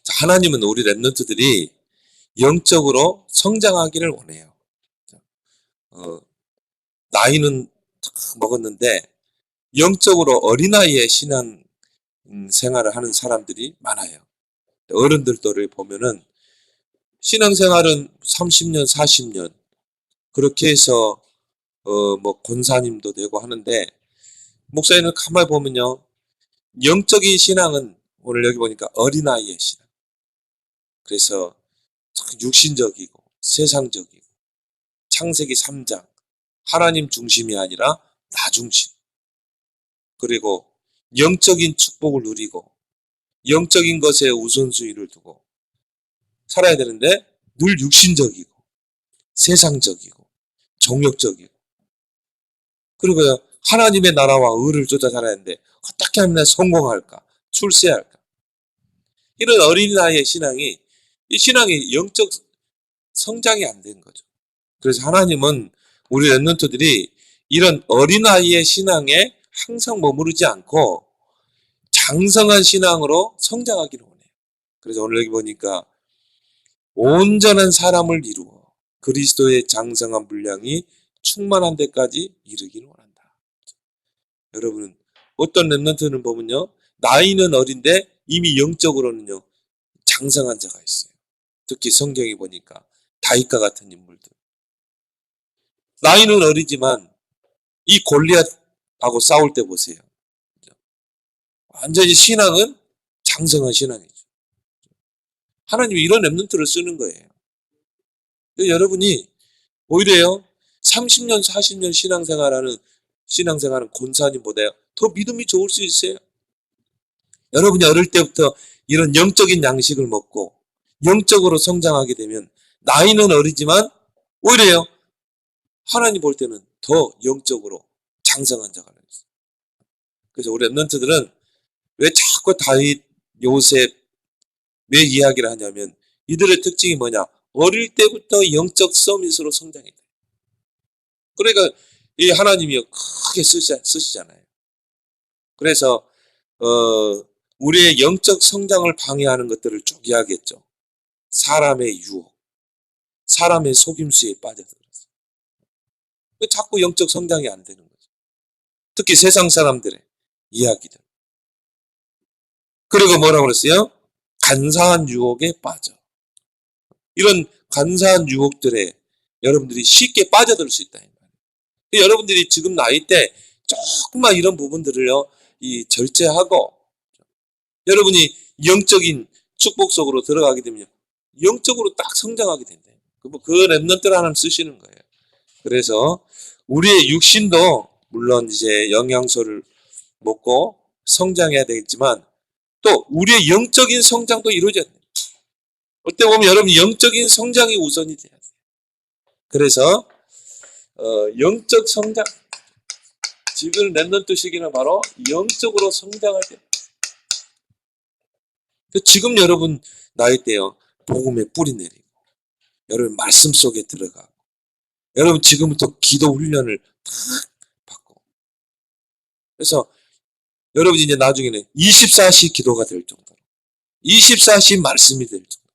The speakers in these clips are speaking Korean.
자, 하나님은 우리 랩런트들이 영적으로 성장하기를 원해요. 나이는 먹었는데 영적으로 어린아이의 신앙 생활을 하는 사람들이 많아요. 어른들도를 보면은 신앙생활은 30년, 40년 그렇게 해서 뭐 권사님도 되고 하는데, 목사님을 가만히 보면요, 영적인 신앙은 오늘 여기 보니까 어린아이의 신앙. 그래서 육신적이고 세상적이고 창세기 3장 하나님 중심이 아니라 나 중심, 그리고 영적인 축복을 누리고 영적인 것에 우선순위를 두고 살아야 되는데 늘 육신적이고 세상적이고 정욕적이고, 그리고 하나님의 나라와 의를 쫓아 살아야 하는데 어떻게 하면 성공할까, 출세할까, 이런 어린아이의 신앙이, 이 신앙이 영적 성장이 안 된 거죠. 그래서 하나님은 우리 랩런트들이 이런 어린아이의 신앙에 항상 머무르지 않고 장성한 신앙으로 성장하기를 원해요. 그래서 오늘 여기 보니까 온전한 사람을 이루어 그리스도의 장성한 분량이 충만한 데까지 이르기를 원한다. 여러분, 어떤 랩런트는 보면요, 나이는 어린데 이미 영적으로는요 장성한 자가 있어요. 특히 성경에 보니까 다윗과 같은 인물들, 나이는 어리지만 이 골리앗하고 싸울 때 보세요, 완전히 신앙은 장성한 신앙이죠. 하나님이 이런 랩런트를 쓰는 거예요. 여러분이 오히려요 30년 40년 신앙생활하는 권사님보다 더 믿음이 좋을 수 있어요. 여러분이 어릴 때부터 이런 영적인 양식을 먹고 영적으로 성장하게 되면 나이는 어리지만 오히려요 하나님 볼 때는 더 영적으로 장성한 자가 되었어요. 그래서 우리 랩런트들은 왜 자꾸 다윗, 요셉 왜 이야기를 하냐면 이들의 특징이 뭐냐, 어릴 때부터 영적 서밋으로 성장했다. 그러니까 이 하나님이 크게 쓰시잖아요. 그래서 우리의 영적 성장을 방해하는 것들을 쭉 이야기했죠. 사람의 유혹, 사람의 속임수에 빠져들어서 자꾸 영적 성장이 안 되는 거죠. 특히 세상 사람들의 이야기들. 그리고 뭐라고 그랬어요? 간사한 유혹에 빠져. 이런 간사한 유혹들에 여러분들이 쉽게 빠져들 수 있다. 여러분들이 지금 나이 때 조금만 이런 부분들을요, 절제하고 여러분이 영적인 축복 속으로 들어가게 되면 영적으로 딱 성장하게 된다. 그 랩런트를 하나님 쓰시는 거예요. 그래서 우리의 육신도 물론 이제 영양소를 먹고 성장해야 되겠지만 또 우리의 영적인 성장도 이루어져야 돼요. 어때 보면 여러분 영적인 성장이 우선이 돼야 돼요. 그래서 영적 성장, 지금 랩런트 시기는 바로 영적으로 성장할 때. 지금 여러분 나이 때요 복음의 뿌리 내리고 여러분 말씀 속에 들어가고 여러분 지금부터 기도 훈련을 탁 받고, 그래서 여러분 이제 나중에는 24시 기도가 될 정도로 24시 말씀이 될 정도로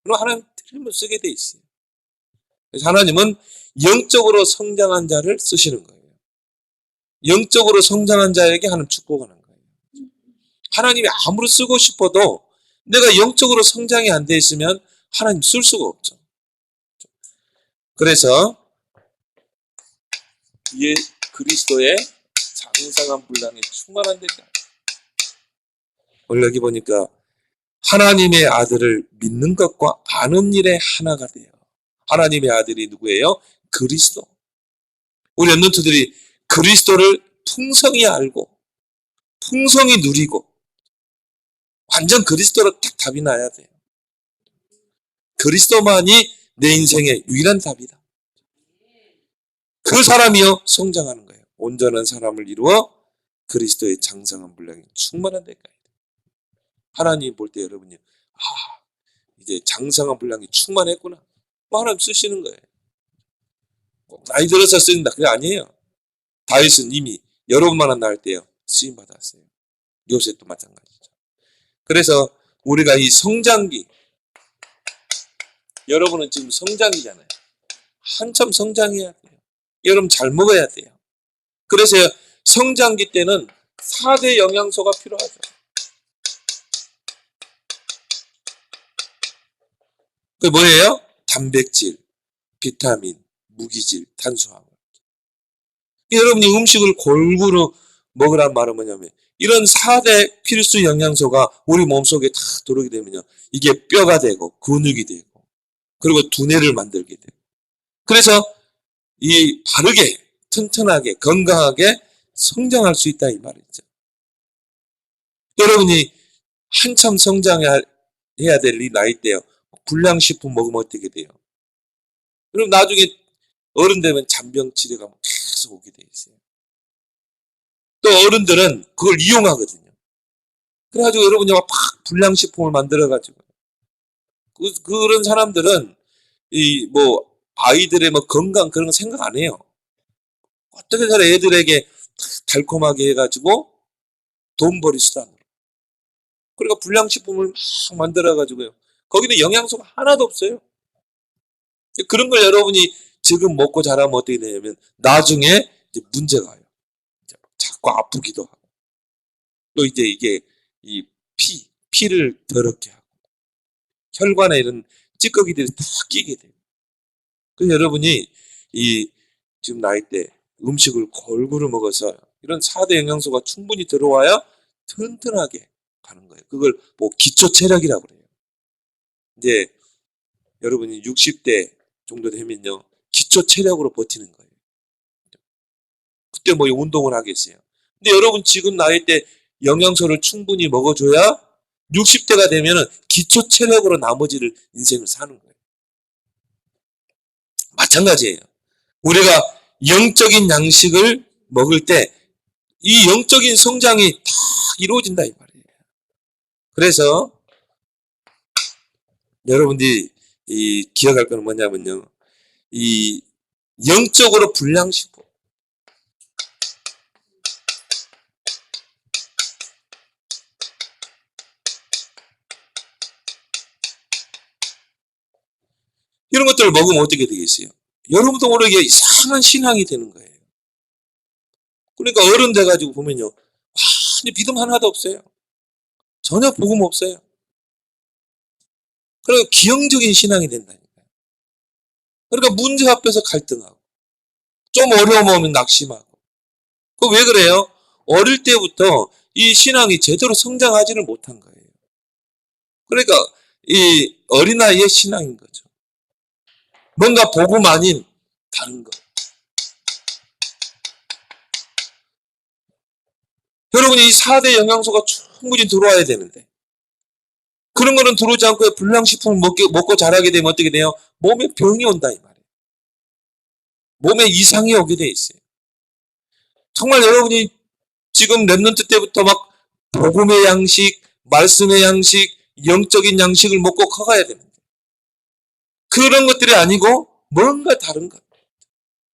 그럼 하나님 틀림을 쓰게 돼 있어요. 그래서 하나님은 영적으로 성장한 자를 쓰시는 거예요. 영적으로 성장한 자에게 하나님 축복하는 거예요. 하나님이 아무리 쓰고 싶어도 내가 영적으로 성장이 안 돼 있으면 하나님 쓸 수가 없죠. 그래서 이에 그리스도의 장성한 분량이 충만한 데까지. 오늘 여기 보니까 하나님의 아들을 믿는 것과 아는 일에 하나가 돼요. 하나님의 아들이 누구예요? 그리스도. 우리 랩런트들이 그리스도를 풍성히 알고 풍성히 누리고 완전 그리스도로 딱 답이 나야 돼요. 그리스도만이 내 인생의 유일한 답이다. 그 사람이요 성장하는 거예요. 온전한 사람을 이루어 그리스도의 장성한 분량이 충만한 데까지. 하나님 볼 때 여러분이 이제 장성한 분량이 충만했구나, 하나님 쓰시는 거예요. 꼭 나이 들어서 쓰인다 그게 아니에요. 다윗은 이미 여러 번만 날 때요 쓰임 받았어요. 요셉도 마찬가지죠. 그래서 우리가 이 성장기, 여러분은 지금 성장기잖아요. 한참 성장해야 돼요. 여러분 잘 먹어야 돼요. 그래서 성장기 때는 4대 영양소가 필요하죠. 그게 뭐예요? 단백질, 비타민, 무기질, 탄수화물. 여러분이 음식을 골고루 먹으란 말은 뭐냐면 이런 4대 필수 영양소가 우리 몸속에 다 들어오게 되면요. 이게 뼈가 되고 근육이 되고 그리고 두뇌를 만들게 돼요. 그래서 이 바르게 튼튼하게 건강하게 성장할 수 있다 이 말이죠. 여러분이 한참 성장해야 될 이 나이 때요. 불량식품 먹으면 어떻게 돼요? 그럼 나중에 어른 되면 잔병 치레가 계속 오게 돼 있어요. 또 어른들은 그걸 이용하거든요. 그래가지고 여러분이 막 불량식품을 만들어가지고 그런 사람들은 이 뭐 아이들의 뭐 건강 그런 거 생각 안 해요. 어떻게 해서 애들에게 달콤하게 해가지고 돈벌이 수단으로. 그러니까 불량식품을 막 만들어가지고요. 거기는 영양소가 하나도 없어요. 그런 걸 여러분이 지금 먹고 자라면 어떻게 되냐면 나중에 이제 문제가 와요. 자꾸 아프기도 하고. 또 이제 이게 이 피를 더럽게 하고. 혈관에 이런 찌꺼기들이 다 끼게 돼요. 그래서 여러분이 이 지금 나이 때 음식을 골고루 먹어서 이런 4대 영양소가 충분히 들어와야 튼튼하게 가는 거예요. 그걸 뭐 기초 체력이라고 그래요. 이제 여러분이 60대 정도 되면요. 기초 체력으로 버티는 거예요. 그때 뭐 운동을 하겠어요. 근데 여러분 지금 나이 때 영양소를 충분히 먹어줘야 60대가 되면은 기초 체력으로 나머지를 인생을 사는 거예요. 마찬가지예요. 우리가 영적인 양식을 먹을 때 이 영적인 성장이 다 이루어진다 이 말이에요. 그래서 여러분들이 이 기억할 건 뭐냐면요. 이 영적으로 불량식품. 이런 것들을 먹으면 어떻게 되겠어요? 여러분도 모르게 이상한 신앙이 되는 거예요. 그러니까 어른 돼가지고 보면요. 완전 믿음 하나도 없어요. 전혀 복음 없어요. 그러니까 기형적인 신앙이 된다니까요. 그러니까 문제 앞에서 갈등하고 좀 어려움 오면 낙심하고. 그 왜 그래요? 어릴 때부터 이 신앙이 제대로 성장하지를 못한 거예요. 그러니까 이 어린아이의 신앙인 거죠. 뭔가 복음 아닌 다른 거. 여러분이 이 4대 영양소가 충분히 들어와야 되는데 그런 거는 들어오지 않고 불량식품을 먹고 자라게 되면 어떻게 돼요? 몸에 병이 온다 이 말이에요. 몸에 이상이 오게 돼 있어요. 정말 여러분이 지금 랩런트 때부터 막 복음의 양식, 말씀의 양식, 영적인 양식을 먹고 커가야 됩니다. 그런 것들이 아니고 뭔가 다른 것,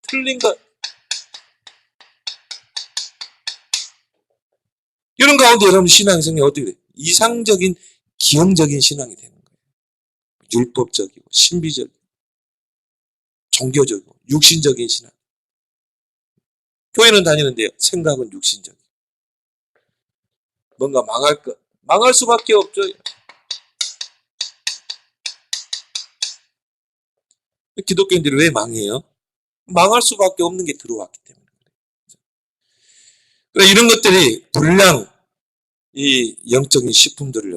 틀린 것. 이런 가운데 여러분 신앙생활이 어떻게 돼요? 이상적인 기형적인 신앙이 되는 거예요. 율법적이고 신비적이고 종교적이고 육신적인 신앙. 교회는 다니는데요. 생각은 육신적이고. 뭔가 망할 것. 망할 수밖에 없죠. 기독교인들이 왜 망해요? 망할 수밖에 없는 게 들어왔기 때문에. 그러니까 이런 것들이 불량, 이 영적인 식품들을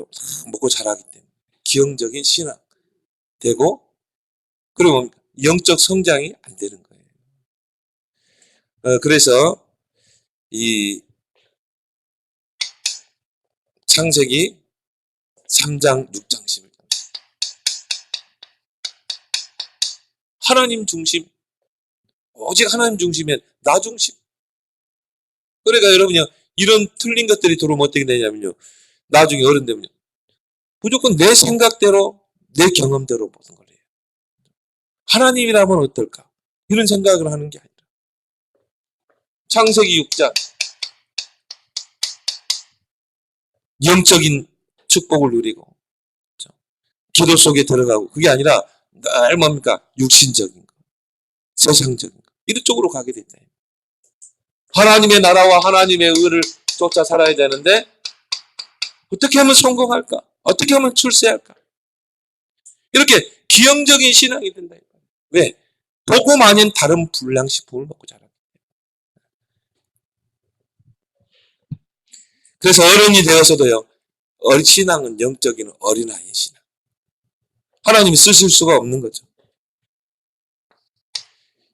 먹고 자라기 때문에 기형적인 신앙 되고 그리고 영적 성장이 안 되는 거예요. 그래서 이 창세기 3장 6장 11절 하나님 중심 오직 하나님 중심이면 나 중심. 그러니까 여러분요 이런 틀린 것들이 들어오면 어떻게 되냐면요 나중에 어른 되면 무조건 내 생각대로 내 경험대로 보는 거예요. 하나님이라면 어떨까? 이런 생각을 하는 게 아니라 창세기 6장 영적인 축복을 누리고 기도 속에 들어가고 그게 아니라 늘 뭡니까? 육신적인 거, 세상적인 거 이런 쪽으로 가게 된다. 하나님의 나라와 하나님의 의를 쫓아 살아야 되는데 어떻게 하면 성공할까? 어떻게 하면 출세할까? 이렇게 기형적인 신앙이 된다. 왜? 복음 아닌 다른 불량식품을 먹고 자라요. 그래서 어른이 되어서도요. 신앙은 영적인 어린아이의 신앙. 하나님이 쓰실 수가 없는 거죠.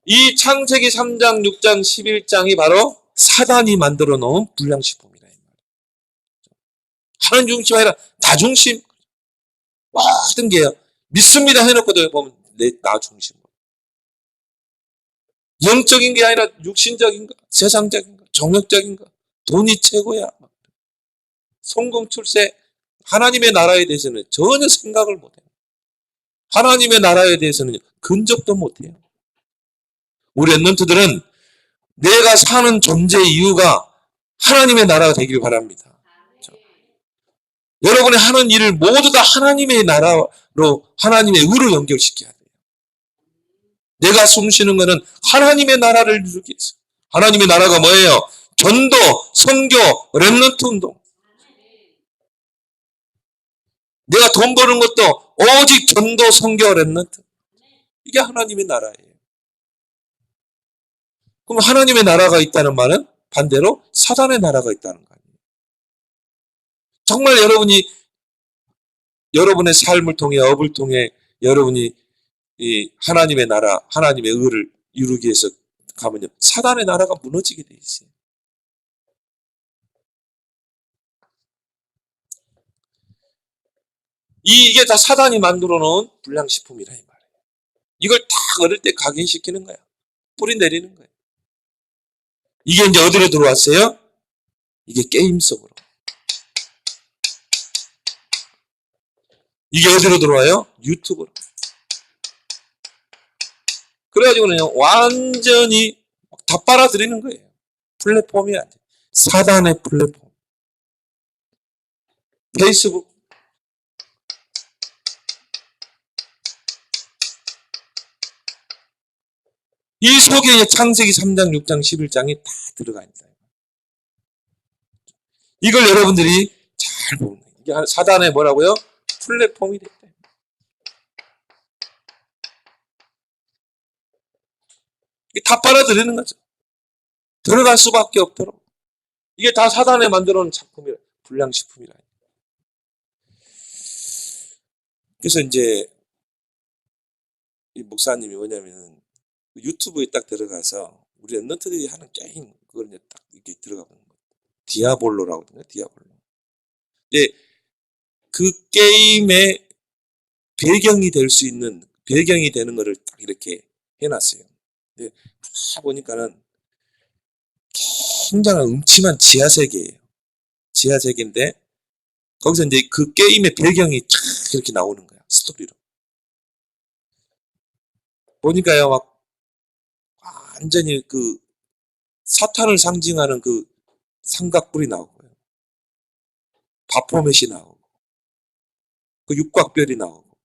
이 창세기 3장, 6장, 11장이 바로 사단이 만들어 놓은 불량식품이라. 하나님 중심 아니라 나 중심. 모든 게요. 믿습니다 해놓고도 보면 나 중심. 영적인 게 아니라 육신적인 거, 세상적인 거, 정욕적인 거, 돈이 최고야. 성공 출세, 하나님의 나라에 대해서는 전혀 생각을 못해요. 하나님의 나라에 대해서는 근접도 못해요. 우리 랩런트들은 내가 사는 존재의 이유가 하나님의 나라가 되길 바랍니다. 그렇죠? 여러분이 하는 일을 모두 다 하나님의 나라로, 하나님의 의로 연결시켜야 돼요. 내가 숨쉬는 것은 하나님의 나라를 이루기 위해서. 하나님의 나라가 뭐예요? 전도, 선교, 랩런트 운동. 내가 돈 버는 것도 오직 전도, 선교, 랩런트. 이게 하나님의 나라예요. 그럼 하나님의 나라가 있다는 말은 반대로 사단의 나라가 있다는 거 아니에요. 정말 여러분의 삶을 통해, 업을 통해 여러분이 이 하나님의 나라, 하나님의 의를 이루기 위해서 가면요. 사단의 나라가 무너지게 돼 있어요. 이게 다 사단이 만들어 놓은 불량식품이라 이 말이에요. 이걸 다 어릴 때 각인시키는 거야. 뿌리 내리는 거예요. 이게 이제 어디로 들어왔어요? 이게 게임 속으로. 이게 어디로 들어와요? 유튜브로. 그래가지고는 완전히 다 빨아들이는 거예요. 플랫폼이 아니에요. 사단의 플랫폼. 페이스북. 이 속에 창세기 3장, 6장, 11장이 다 들어가 있다. 이걸 여러분들이 잘 보는 거예요. 이게 사단의 뭐라고요? 플랫폼이 됐다. 다 빨아들이는 거죠. 들어갈 수밖에 없도록. 이게 다 사단에 만들어 놓은 작품이라, 불량식품이라. 그래서 이제 이 목사님이 뭐냐면 유튜브에 딱 들어가서 우리 랩런트들이 하는 게임 그걸 이제 딱 이렇게 들어가 보는 거예요. 디아볼로라고 하거든요. 디아볼로. 근데 그 게임의 배경이 될 수 있는 배경이 되는 거를 딱 이렇게 해놨어요. 근데 보니까는 굉장한 음침한 지하세계예요. 지하세계인데 거기서 이제 그 게임의 배경이 쫙 이렇게 나오는 거야. 스토리로. 보니까요, 막 완전히 그 사탄을 상징하는 그 삼각뿔이 나오고요. 바포맷이 나오고 그 육각별이 나오고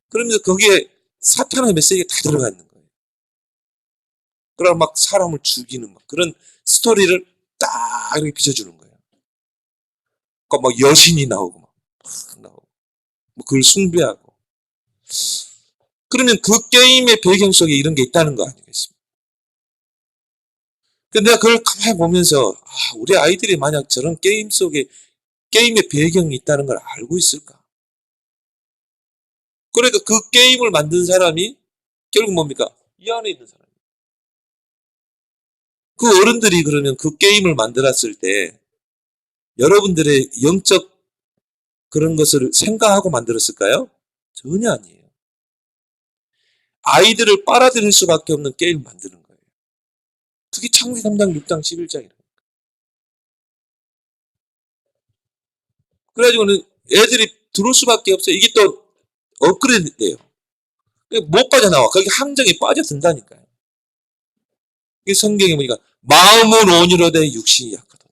그러면서 거기에 사탄의 메시지가 다 들어가 있는 거예요. 그럼 막 사람을 죽이는 막 그런 스토리를 딱 이렇게 비춰주는 거예요. 그러니까 막 여신이 나오고 막 나오고 뭐 그걸 숭배하고 그러면 그 게임의 배경 속에 이런 게 있다는 거 아니겠습니까? 근데 내가 그걸 가만히 보면서 우리 아이들이 만약 저런 게임 속에 게임의 배경이 있다는 걸 알고 있을까? 그러니까 그 게임을 만든 사람이 결국 뭡니까? 이 안에 있는 사람. 그 어른들이 그러면 그 게임을 만들었을 때 여러분들의 영적 그런 것을 생각하고 만들었을까요? 전혀 아니에요. 아이들을 빨아들일 수밖에 없는 게임을 만드는 거예요. 그게 창세기 3장, 6장, 11장이에요. 그래가지고는 애들이 들어올 수밖에 없어요. 이게 또 업그레이드 돼요. 못 빠져나와. 거기 함정에 빠져든다니까요. 이게 성경에 보니까 마음은 온유로되 육신이 약하다.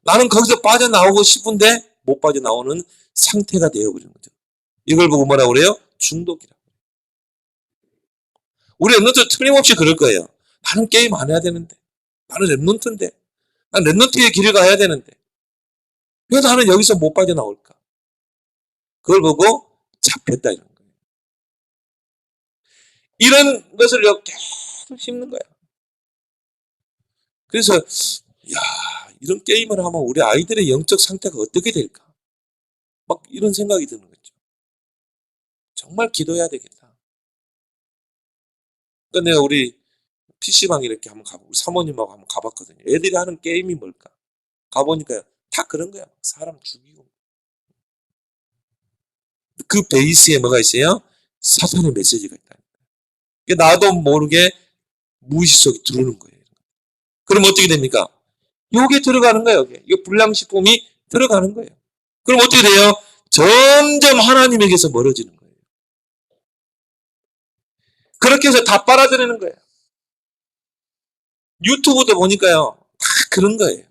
나는 거기서 빠져나오고 싶은데 못 빠져나오는 상태가 되어버리는 거죠. 이걸 보고 뭐라고 그래요? 중독이라. 우리 랩런트 틀림없이 그럴 거예요. 나는 게임 안 해야 되는데. 나는 랩런트인데. 난 랩런트의 길을 가야 되는데. 왜 나는 여기서 못 빠져나올까? 그걸 보고 잡혔다 이런 거예요. 이런 것을 계속 씹는 거야. 그래서 야, 이런 게임을 하면 우리 아이들의 영적 상태가 어떻게 될까? 막 이런 생각이 드는 거죠. 정말 기도해야 되겠다. 그러니까 내가 우리 PC방 이렇게 한번 가보고 사모님하고 한번 가봤거든요. 애들이 하는 게임이 뭘까? 가보니까 다 그런 거야. 사람 죽이고. 그 베이스에 뭐가 있어요? 사탄의 메시지가 있다. 나도 모르게 무의식 속에 들어오는 거예요. 그럼 어떻게 됩니까? 여기에 들어가는 거예요. 여기. 이 불량식품이 들어가는 거예요. 그럼 어떻게 돼요? 점점 하나님에게서 멀어지는 거예요. 그렇게 해서 다 빨아들이는 거예요. 유튜브도 보니까요. 다 그런 거예요.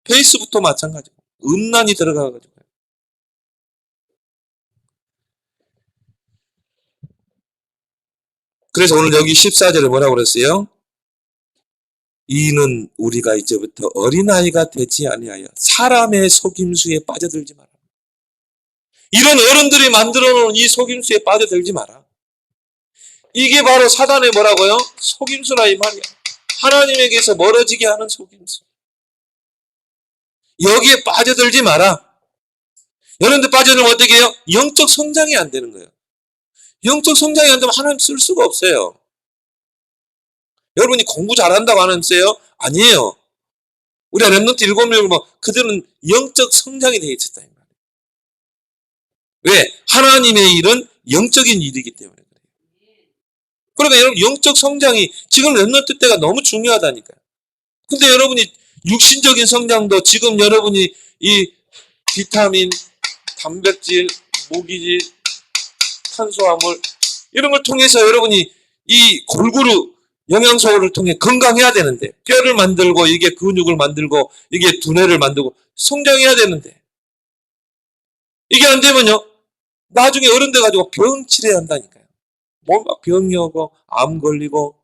페이스북도 마찬가지고. 음란이 들어가가지고. 그래서 오늘 여기 14절에 뭐라고 그랬어요? 이는 우리가 이제부터 어린아이가 되지 아니하여 사람의 속임수에 빠져들지 마라. 이런 어른들이 만들어 놓은 이 속임수에 빠져들지 마라. 이게 바로 사단의 뭐라고요? 속임수라 이 말이야. 하나님에게서 멀어지게 하는 속임수. 여기에 빠져들지 마라. 여러분들 빠져들면 어떻게 해요? 영적 성장이 안 되는 거예요. 영적 성장이 안 되면 하나님 쓸 수가 없어요. 여러분이 공부 잘한다고 하나님 써요? 아니에요. 우리가 랩런트 7명 뭐 그들은 영적 성장이 되어 있었다. 왜? 하나님의 일은 영적인 일이기 때문에 그래요. 그러니까 여러분 영적 성장이 지금 랩런트 때가 너무 중요하다니까요. 근데 여러분이 육신적인 성장도 지금 여러분이 이 비타민, 단백질, 무기질, 탄수화물 이런 걸 통해서 여러분이 이 골고루 영양소를 통해 건강해야 되는데 뼈를 만들고 이게 근육을 만들고 이게 두뇌를 만들고 성장해야 되는데 이게 안 되면요 나중에 어른 돼가지고 병 치료해야 한다니까요. 몸 막 병이 오고 암 걸리고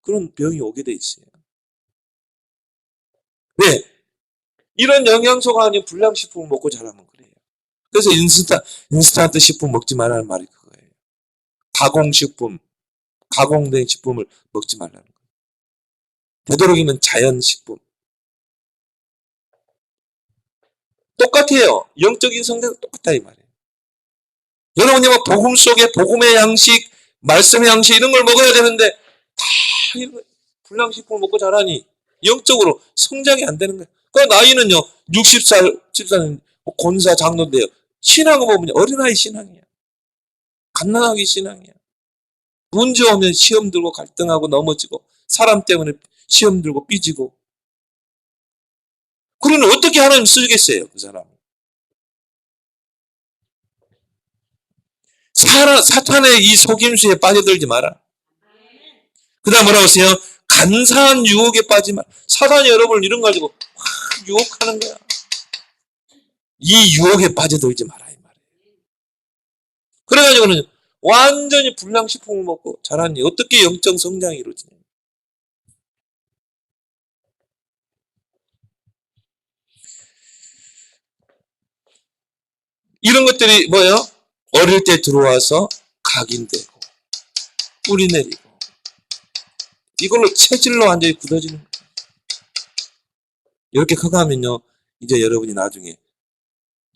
그런 병이 오게 돼 있어요. 왜? 이런 영양소가 아닌 불량식품을 먹고 자라면 그래요. 그래서 인스턴트 식품 먹지 말라는 말이 그거예요. 가공식품, 가공된 식품을 먹지 말라는 거예요. 되도록이면 자연식품. 똑같아요. 영적인 성장은 똑같다 이 말이에요. 여러분이 뭐 복음 속에 복음의 양식, 말씀의 양식 이런 걸 먹어야 되는데 다 불량식품을 먹고 자라니 영적으로 성장이 안 되는 거예요. 그 나이는요 60살, 70살 권사 장로인데요. 신앙을 보면 어린아이 신앙이야. 갓난아기 신앙이야. 문제 오면 시험 들고 갈등하고 넘어지고 사람 때문에 시험 들고 삐지고 그러면 어떻게 하나님 쓰겠어요 그 사람은. 사탄의 이 속임수에 빠져들지 마라. 그 다음 뭐라고 했어요? 간사한 유혹에 빠지지 마라. 사탄이 여러분을 이런 거 가지고 확 유혹하는 거야. 이 유혹에 빠져들지 마라 이 말이에요. 그래가지고는 완전히 불량식품을 먹고 자라니 어떻게 영적 성장이 이루어지냐. 이런 것들이 뭐예요? 어릴 때 들어와서 각인되고 뿌리 내리고 이걸로 체질로 완전히 굳어지는 거예요. 이렇게 커가면요 이제 여러분이 나중에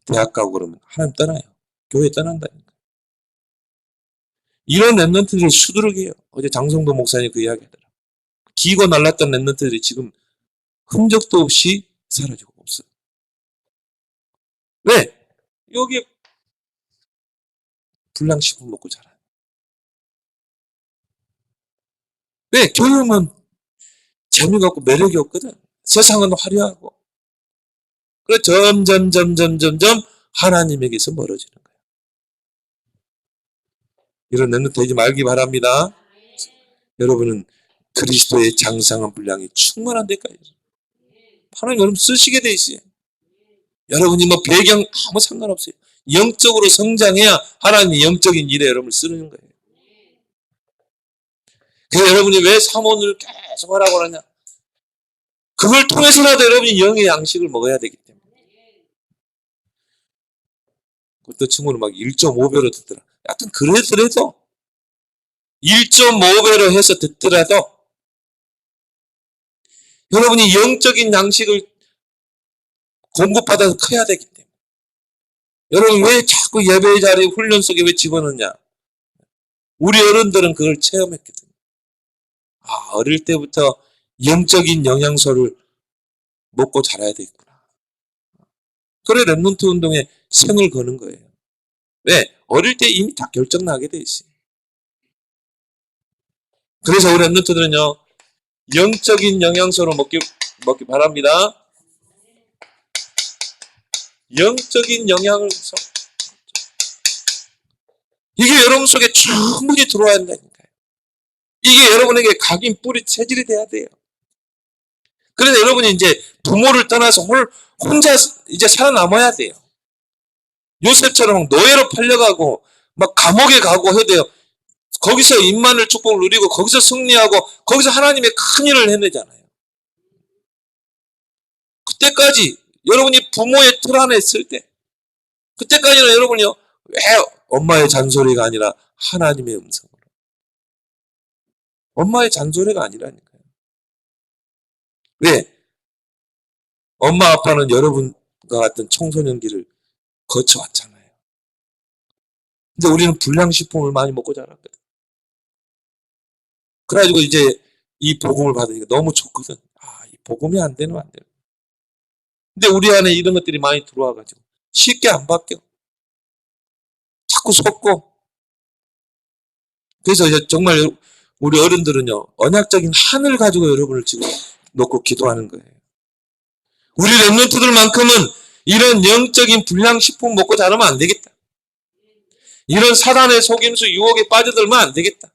대학 가고 그러면 하나님 떠나요. 교회 떠난다니까. 이런 랩런트들을 수두룩이에요. 어제 장성도 목사님 그 이야기 하더라. 기고 날랐던 랩런트들이 지금 흔적도 없이 사라지고 없어요. 왜? 여기에 불량식품 먹고 자라요. 왜? 교육은 재미가 없고 매력이 없거든. 세상은 화려하고. 그래서 점점 하나님에게서 멀어지는 거예요. 이런 랩런트 되지 말기 바랍니다. 여러분은 그리스도의 장성한 분량이 충만한 데까지 하나님 여러분 쓰시게 돼 있어요. 여러분이 뭐 배경 아무 상관없어요. 영적으로 성장해야 하나님이 영적인 일에 여러분을 쓰는 거예요. 그래서 여러분이 왜 사모를 계속 하라고 하냐? 그걸 통해서라도 여러분이 영의 양식을 먹어야 되기 때문에. 어떤 친구는 막 1.5배로 듣더라. 약간 그래도 1.5배로 해서 듣더라도 여러분이 영적인 양식을 공급받아서 커야 되기 때문에. 여러분 왜 자꾸 예배 자리 훈련 속에 왜 집어넣냐? 우리 어른들은 그걸 체험했거든요. 아, 어릴 때부터 영적인 영양소를 먹고 자라야 되겠구나. 그래 렘넌트 운동에 생을 거는 거예요. 왜? 어릴 때 이미 다 결정나게 돼 있어요. 그래서 우리 렘넌트들은요, 영적인 영양소로 먹기 바랍니다. 영적인 영양을 이게 여러분 속에 충분히 들어와야 한다니까요. 이게 여러분에게 각인 뿌리 체질이 돼야 돼요. 그래서 여러분이 이제 부모를 떠나서 혼자 이제 살아남아야 돼요. 요셉처럼 노예로 팔려가고 막 감옥에 가고 해도 돼요. 거기서 임마누엘 축복을 누리고 거기서 승리하고 거기서 하나님의 큰 일을 해내잖아요. 그때까지 여러분이 부모의 틀 안에 있을 때 그때까지는 여러분이요 왜 엄마의 잔소리가 아니라 하나님의 음성으로 엄마의 잔소리가 아니라니까요. 왜? 엄마 아빠는 여러분과 같은 청소년기를 거쳐왔잖아요. 근데 우리는 불량식품을 많이 먹고 자랐거든. 그래가지고 이제 이 복음을 받으니까 너무 좋거든. 아, 이 복음이 안 되면 안 돼. 근데 우리 안에 이런 것들이 많이 들어와가지고 쉽게 안 바뀌어. 자꾸 속고. 그래서 이제 정말 우리 어른들은요 언약적인 한을 가지고 여러분을 지금 놓고 기도하는 거예요. 우리 렘넌트들만큼은 이런 영적인 불량식품 먹고 자라면 안 되겠다. 이런 사단의 속임수 유혹에 빠져들면 안 되겠다.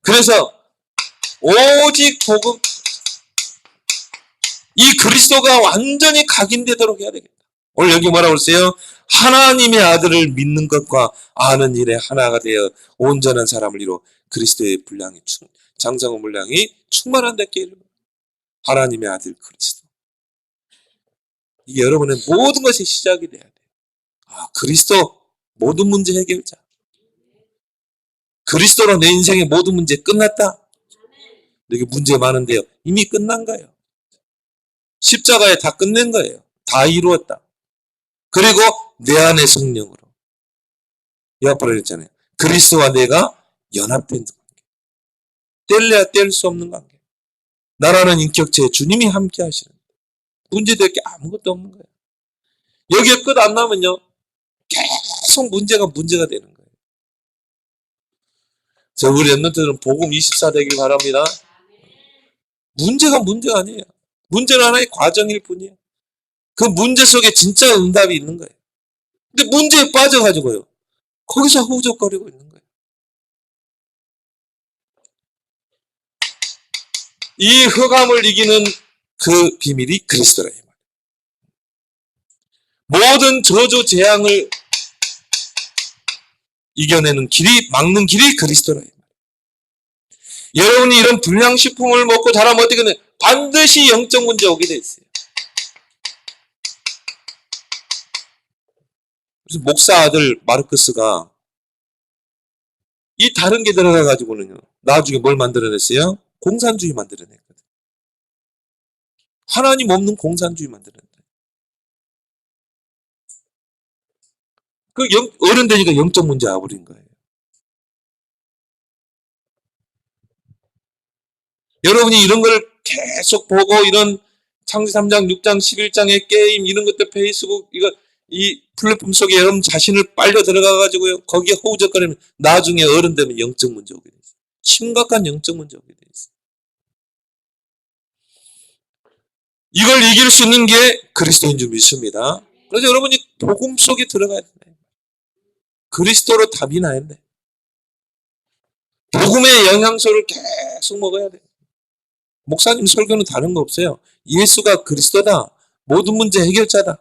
그래서 오직 복음 이 그리스도가 완전히 각인되도록 해야 되겠다. 오늘 여기 뭐라고 그랬어요? 하나님의 아들을 믿는 것과 아는 일에 하나가 되어 온전한 사람을 이루어 그리스도의 분량이 장성한 분량이 충만한다 께 하나님의 아들 그리스도. 이게 여러분의 모든 것이 시작이 돼야 돼요. 아, 그리스도 모든 문제 해결자. 그리스도로 내 인생의 모든 문제 끝났다. 여기 문제 많은데요. 이미 끝난 거예요. 십자가에 다 끝낸 거예요. 다 이루었다. 그리고 내 안의 성령으로. 이 앞으로 했잖아요. 그리스도와 내가 연합된 관계. 뗄래야 뗄 수 없는 관계. 나라는 인격체에 주님이 함께 하시는 문제될 게 아무것도 없는 거예요. 여기에 끝 안 나면요. 계속 문제가 되는 거예요. 자, 우리 렘넌트들은 복음 24 되길 바랍니다. 문제가 아니에요. 문제는 하나의 과정일 뿐이에요. 그 문제 속에 진짜 응답이 있는 거예요. 근데 문제에 빠져가지고요. 거기서 후적거리고 있는 거예요. 이 흑암을 이기는 그 비밀이 그리스도라. 모든 저주 재앙을 이겨내는 길이, 막는 길이 그리스도라. 여러분이 이런 불량식품을 먹고 자라면 어떻게 되냐? 반드시 영적 문제 오게 돼 있어요. 그래서 목사 아들 마르크스가 이 다른 게 들어가가지고는요. 나중에 뭘 만들어냈어요? 공산주의 만들어냈거든. 하나님 없는 공산주의 만들어냈다. 어른 되니까 영적 문제 와버린 거예요. 여러분이 이런 걸 계속 보고 이런 창세기 3장, 6장, 11장의 게임 이런 것들 페이스북 이 플랫폼 속에 여러분 자신을 빨려 들어가가지고요. 거기에 허우적거리면 나중에 어른 되면 영적 문제 오게 돼 있어요. 심각한 영적 문제 오게 돼 있어요. 이걸 이길 수 있는 게 그리스도인 줄 믿습니다. 그래서 여러분이 복음 속에 들어가야 된다. 그리스도로 답이 나야 돼. 복음의 영양소를 계속 먹어야 돼. 목사님 설교는 다른 거 없어요. 예수가 그리스도다. 모든 문제 해결자다.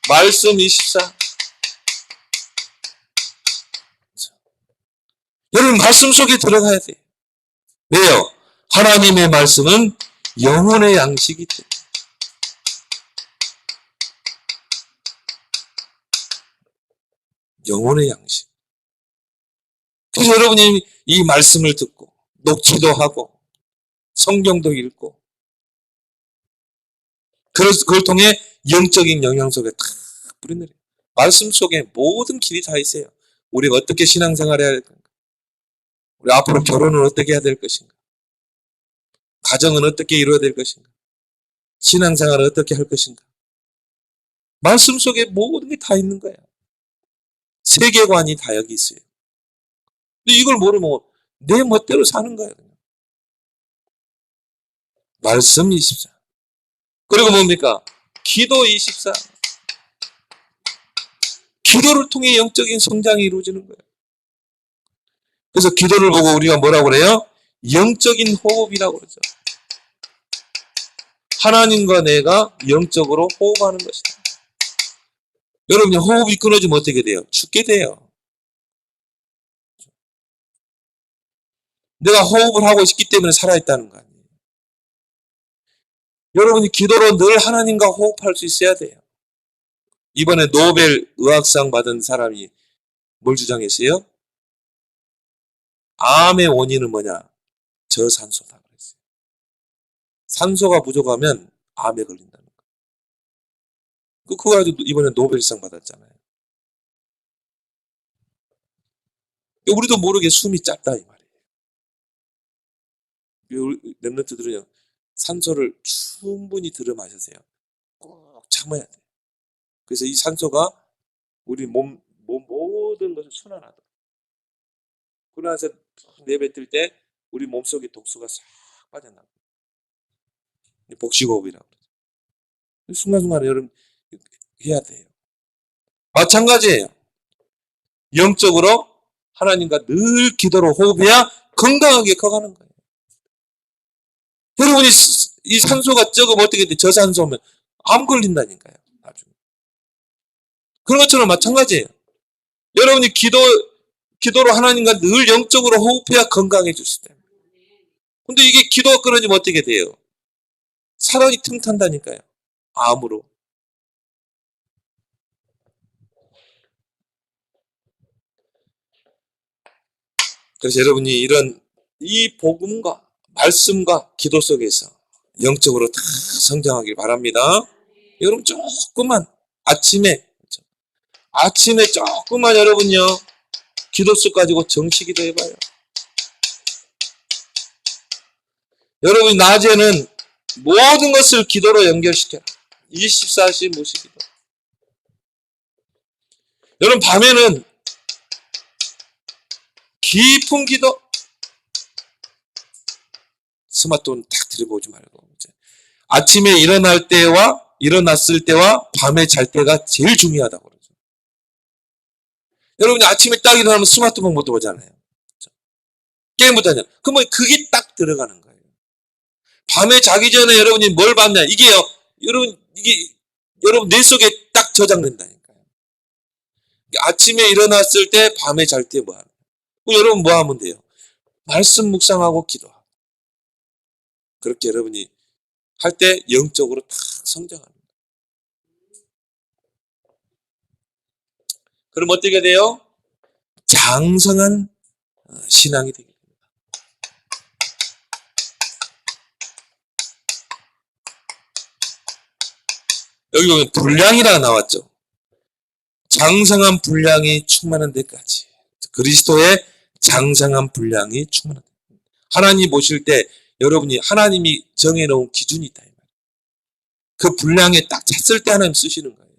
말씀 24. 여러분 말씀 속에 들어가야 돼요. 왜요? 하나님의 말씀은 영혼의 양식이 돼요. 영혼의 양식. 그래서 여러분이 이 말씀을 듣고 녹취도 하고 성경도 읽고 그걸 통해 영적인 영향력에 다 뿌리내려요. 말씀 속에 모든 길이 다 있어요. 우리가 어떻게 신앙생활을 해야 될 건가? 우리 앞으로 결혼을 어떻게 해야 될 것인가? 가정은 어떻게 이루어야 될 것인가? 신앙생활을 어떻게 할 것인가? 말씀 속에 모든 게 다 있는 거예요. 세계관이 다 여기 있어요. 근데 이걸 모르면 내 멋대로 사는 거예요. 말씀 24. 그리고 뭡니까? 기도 24. 기도를 통해 영적인 성장이 이루어지는 거예요. 그래서 기도를 보고 우리가 뭐라고 그래요? 영적인 호흡이라고 그러죠. 하나님과 내가 영적으로 호흡하는 것이다. 여러분이 호흡이 끊어지면 어떻게 돼요? 죽게 돼요. 내가 호흡을 하고 있기 때문에 살아있다는 거 아니에요. 여러분이 기도로 늘 하나님과 호흡할 수 있어야 돼요. 이번에 노벨 의학상 받은 사람이 뭘 주장했어요? 암의 원인은 뭐냐? 저산소다 그랬어요. 산소가 부족하면 암에 걸린다는 거. 그거 가지고 이번에 노벨상 받았잖아요. 우리도 모르게 숨이 짧다 이 말이에요. 랩런트들은요, 산소를 충분히 들여 마셔세요. 꼭 참아야 돼요. 그래서 이 산소가 우리 몸 모든 것을 순환하도록. 그러고 나서 내뱉을 때 우리 몸속에 독소가 싹 빠져나가요. 복식호흡이라고 그러죠. 순간순간 여러분 해야 돼요. 마찬가지예요. 영적으로 하나님과 늘 기도로 호흡해야 건강하게 커가는 거예요. 여러분이 이 산소가 적으면 어떻게 돼? 저산소면 암 걸린다니까요. 나중에. 그런 것처럼 마찬가지예요. 여러분이 기도로 하나님과 늘 영적으로 호흡해야 건강해질 수 있어요. 근데 이게 기도가 끊어지면 어떻게 돼요? 사랑이 틈탄다니까요. 암으로. 그래서 여러분이 이 복음과 말씀과 기도 속에서 영적으로 다 성장하길 바랍니다. 여러분 조금만 아침에 조금만 여러분요 기도 속 가지고 정식기도 해봐요. 여러분이 낮에는 모든 것을 기도로 연결시켜라. 24시 무시기도. 여러분 밤에는 깊은 기도. 스마트폰 딱 들여보지 말고 아침에 일어날 때와 일어났을 때와 밤에 잘 때가 제일 중요하다고 그러죠. 여러분이 아침에 딱 일어나면 스마트폰 못 보잖아요. 게임 못 하잖아요. 그러면 그게 딱 들어가는 거예요. 밤에 자기 전에 여러분이 뭘 봤냐? 이게요. 여러분 뇌 속에 딱 저장된다니까요. 아침에 일어났을 때, 밤에 잘 때 뭐 하는 거예요? 여러분 뭐 하면 돼요? 말씀 묵상하고 기도하고. 그렇게 여러분이 할 때 영적으로 탁 성장합니다. 그럼 어떻게 돼요? 장성한 신앙이 되게 됩니다. 여기 보면 분량이라 나왔죠. 장성한 분량이 충만한 데까지. 그리스도의 장성한 분량이 충만한 데. 하나님 보실 때 여러분이 하나님이 정해놓은 기준이 있다. 그 분량에 딱 찼을 때 하나님 쓰시는 거예요.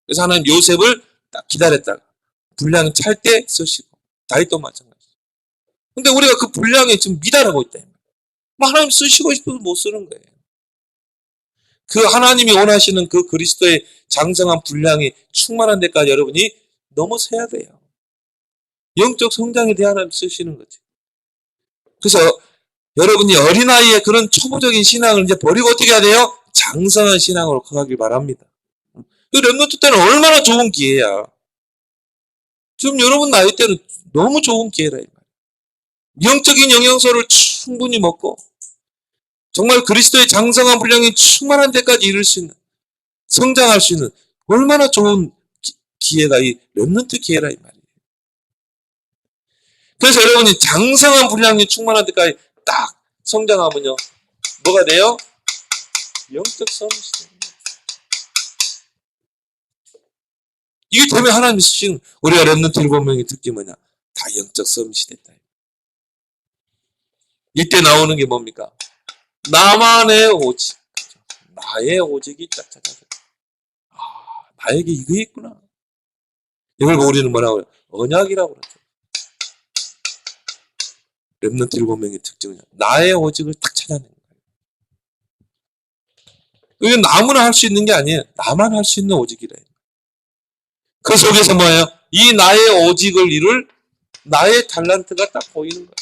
그래서 하나님 요셉을 딱 기다렸다가 분량 찰 때 쓰시고 다윗도 마찬가지죠. 근데 우리가 그 분량에 지금 미달하고 있다. 하나님 쓰시고 싶어도 못 쓰는 거예요. 그 하나님이 원하시는 그 그리스도의 장성한 분량이 충만한 데까지 여러분이 넘어서야 돼요. 영적 성장에 대해 하나님 쓰시는 거지. 그래서 여러분이 어린아이의 그런 초보적인 신앙을 이제 버리고 어떻게 해야 돼요? 장성한 신앙으로 커가길 바랍니다. 이 렘넌트 때는 얼마나 좋은 기회야. 지금 여러분 나이 때는 너무 좋은 기회라. 영적인 영양소를 충분히 먹고 정말 그리스도의 장성한 분량이 충만한 데까지 이룰 수 있는, 성장할 수 있는 얼마나 좋은 기회가 이 렘넌트 기회라 이 말이에요. 그래서 여러분이 장성한 분량이 충만한 데까지 딱 성장하면요, 뭐가 돼요? 영적 서밋이 됩니다. 이게 되면 하나님이 쓰신 우리가 렘넌트 7명의 특징이 뭐냐? 다 영적 서밋이 됐다. 이때 나오는 게 뭡니까? 나만의 오직. 나의 오직이 딱 찾아져. 아, 나에게 이거 있구나. 이걸 우리는 뭐라고 해요? 언약이라고 그러죠. 렘넌트 7명의 특징은 나의 오직을 딱 찾아내는 거예요. 이건 아무나 할 수 있는 게 아니에요. 나만 할 수 있는 오직이래요. 그 속에서 뭐예요? 이 나의 오직을 이룰 나의 달란트가 딱 보이는 거예요.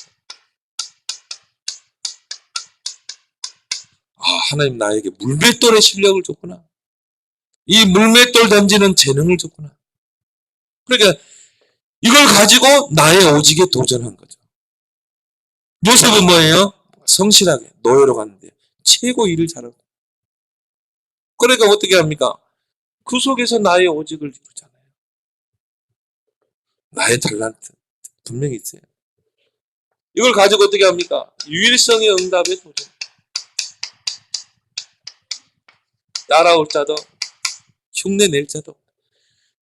아, 하나님 나에게 물맷돌의 실력을 줬구나. 이 물맷돌 던지는 재능을 줬구나. 그러니까 이걸 가지고 나의 오직에 도전한 거죠. 요셉은 뭐예요? 성실하게 노예로 갔는데 최고 일을 잘하고. 그러니까 어떻게 합니까? 그 속에서 나의 오직을 이루잖아요. 나의 달란트 분명히 있어요. 이걸 가지고 어떻게 합니까? 유일성의 응답에 도전. 따라올 자도 흉내 낼 자도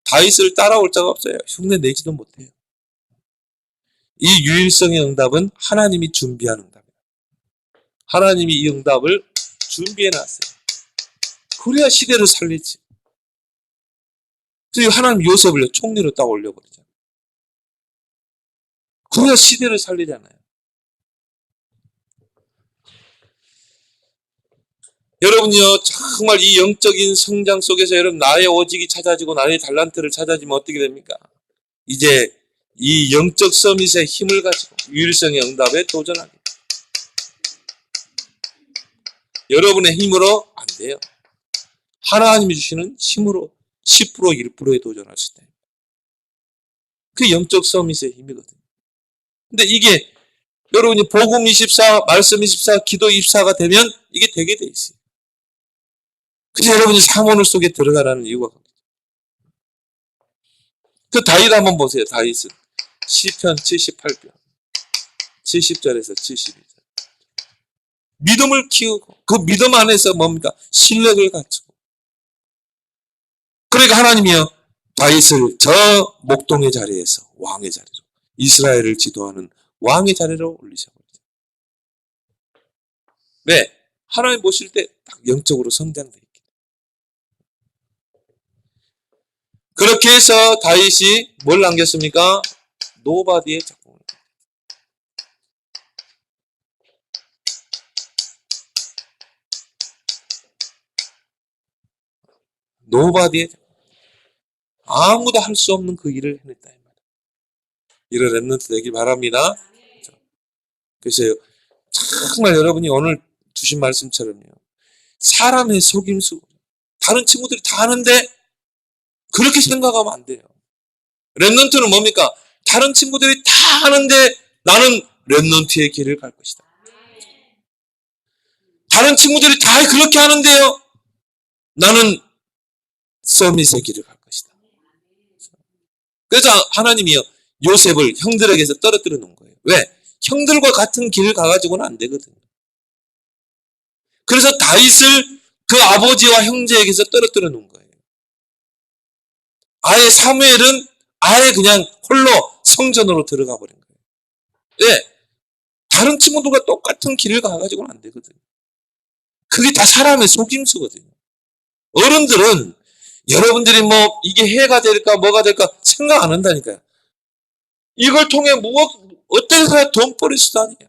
다윗을 따라올 자가 없어요. 흉내 내지도 못해요. 이 유일성의 응답은 하나님이 준비한 응답이에요. 하나님이 이 응답을 준비해 놨어요. 그래야 시대를 살리지. 그래서 하나님 요셉을 총리로 딱 올려버리잖아요. 그래야 시대를 살리잖아요. 여러분요, 정말 이 영적인 성장 속에서 여러분 나의 오직이 찾아지고 나의 달란트를 찾아지면 어떻게 됩니까? 이제 이 영적 서밋의 힘을 가지고 유일성의 응답에 도전하게. 여러분의 힘으로 안 돼요. 하나님이 주시는 힘으로 10% 1%에 도전할 수 있다. 그 영적 서밋의 힘이거든요. 근데 이게 여러분이 복음 24, 말씀 24, 기도 24가 되면 이게 되게 돼 있어요. 그래서 여러분이 상원을 속에 들어가라는 이유가 그 다윗 한번 보세요. 다윗은 시편 78편 70절에서 72절 믿음을 키우고 그 믿음 안에서 뭡니까? 실력을 갖추고 그러니까 하나님이요 다윗을 저 목동의 자리에서 왕의 자리로 이스라엘을 지도하는 왕의 자리로 올리셔버리죠. 왜? 하나님 보실 때 딱 영적으로 성장돼 있기. 그렇게 해서 다윗이 뭘 남겼습니까? 노바디의 작품을. 노바디의 아무도 할 수 없는 그 일을 해냈다. 이런 렘넌트 되길 바랍니다. 그래서 정말 여러분이 오늘 주신 말씀처럼요. 사람의 속임수. 다른 친구들이 다 하는데 그렇게 생각하면 안 돼요. 렘넌트는 뭡니까? 다른 친구들이 다 하는데 나는 렘넌트의 길을 갈 것이다. 다른 친구들이 다 그렇게 하는데요. 나는 서밋의 길을 갈 것이다. 그래서 하나님이요. 요셉을 형들에게서 떨어뜨려 놓은 거예요. 왜? 형들과 같은 길을 가가지고는 안 되거든요. 그래서 다윗을 그 아버지와 형제에게서 떨어뜨려 놓은 거예요. 아예 사무엘은 아예 그냥 홀로 성전으로 들어가 버린 거예요. 왜? 다른 친구들과 똑같은 길을 가가지고는 안 되거든요. 그게 다 사람의 속임수거든요. 어른들은 여러분들이 뭐 이게 해가 될까 뭐가 될까 생각 안 한다니까요. 이걸 통해 어떤 사람 돈벌이 수단이야.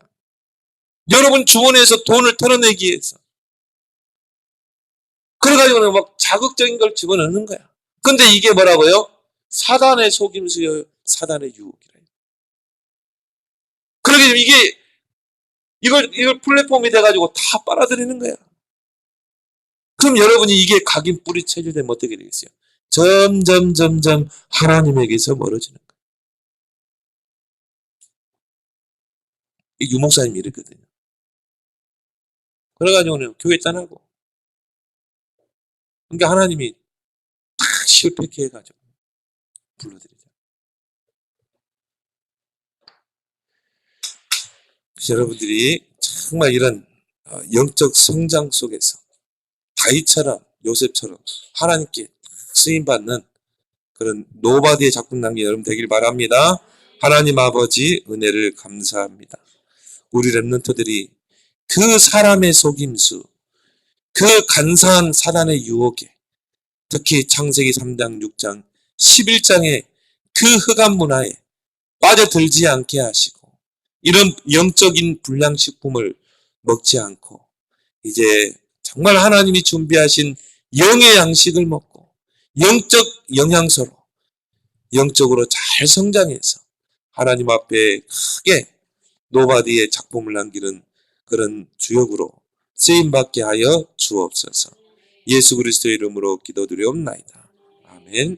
여러분 주머니에서 돈을 털어내기 위해서. 그래가지고는 막 자극적인 걸 집어넣는 거야. 근데 이게 뭐라고요? 사단의 속임수요, 사단의 유혹이래요. 그러게 이게 이걸 플랫폼이 돼가지고 다 빨아들이는 거야. 그럼 여러분이 이게 각인 뿌리 체질되면 어떻게 되겠어요? 점점 하나님에게서 멀어지는 거예요. 이 유목사님이 이랬거든요. 그래가지고는 교회 떠나고. 그러니까 하나님이 다 실패케 해가지고 불러드리죠. 여러분들이 정말 이런 영적 성장 속에서 다윗처럼 요셉처럼 하나님께 쓰임받는 그런 노바디의 작품 남긴 여러분 되길 바랍니다. 하나님 아버지 은혜를 감사합니다. 우리 렘넌트들이 그 사람의 속임수, 그 간사한 사단의 유혹에, 특히 창세기 3장, 6장, 11장의 그 흑암 문화에 빠져들지 않게 하시고 이런 영적인 불량식품을 먹지 않고 이제 정말 하나님이 준비하신 영의 양식을 먹고 영적 영양소로 영적으로 잘 성장해서 하나님 앞에 크게 노바디의 작품을 남기는 그런 주역으로 쓰임받게 하여 주옵소서. 예수 그리스도의 이름으로 기도드리옵나이다. 아멘.